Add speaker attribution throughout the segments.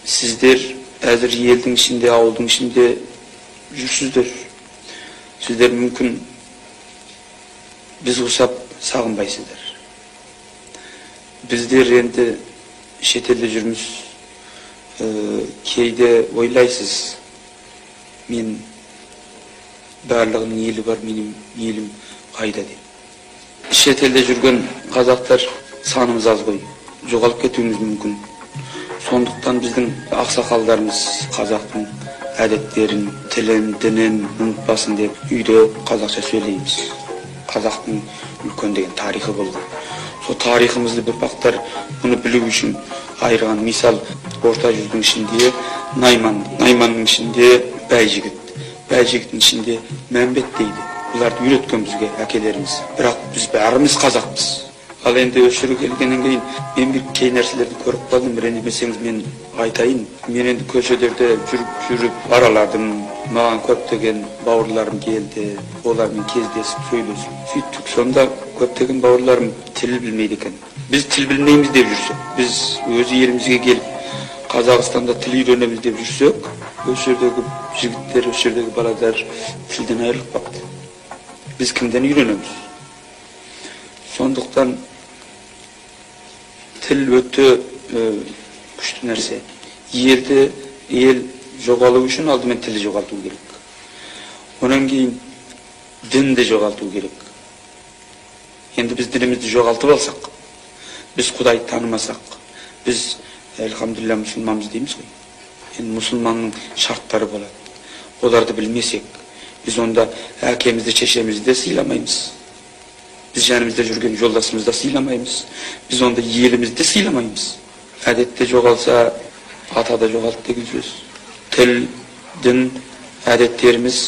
Speaker 1: Sizler hazır yelдің içinde, avulдың içinde жүрсүздөр. Sizler mümkün biz usap sağınbaysızlar. Bizler endi şetelde жүрмүз. Кейде ойлайсыз, мен барлығының елі бар, менің елім қайда деп. Шетелде жүрген қазақтар санымыз аз ғой, жоғалып кетуіміз мүмкін. Сондықтан біздің ақсақалдарымыз қазақтың әдеттерін, тілін, дінін ұмытпасын деп үйде қазақша сөйлейміз. Қазақтың үлкен деген тарихы болған. Сол тарихымызды ұрпақтар бұны білу үшін айырған. Мисал, орта жүздің ішінде Найманның ішінде Бәйжігіт, Бәйжігіттің ішінде Мәмбет дейді. Бұларды үйреткен бізге әкелеріміз. Бірақ біз бәріміз қазақпыз. Ал енді өшіру келгеннен кейін мен бір кей нәрселерді көріп қалдым. Ренжімесеңіз мен айтайын. Мен енді көшелерде жүріп араладым. Маған көптеген бауырларым келді. Олармен кездесіп сөйлесіп сөйттік. Сонда көптеген бауырларым тіл білмейді екен. Біз тіл білмейміз деп жүрсек, біз өз елімізге келіп Қазақстанда тіл үйренеміз деп жүрсек, осы жердегі жігіттер, осы жердегі баладар тілден айырылып қалды. Біз кімден үйренеміз? Сондықтан тіл өте күшті нәрсе. Ел жоғалу үшін алдымен тілі жоғалту керек. Онан кейін дінді жоғалту керек. Енді біз дінімізді жоғалтып алсақ, biz Құдай танымасақ, biz elhamdülillah мұсылманбыз дейміз ғой. Енді мұсылманның шарттары болады. Оларды білмесек, biz онда әкемізді, шешемізді сыйламаймыз. Biz жанымызда жүрген жолдасымызды сыйламаймыз. Biz онда елімізді сыйламаймыз. Әдетте жоғалса, атада жоғалды деген сөз. Тіл, дін, әдеттеріміз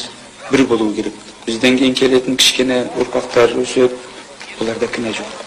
Speaker 1: бір болуы керек. Бізден кейін келетін кішкене ұрпақтар өсіп, оларда кінә жоқ.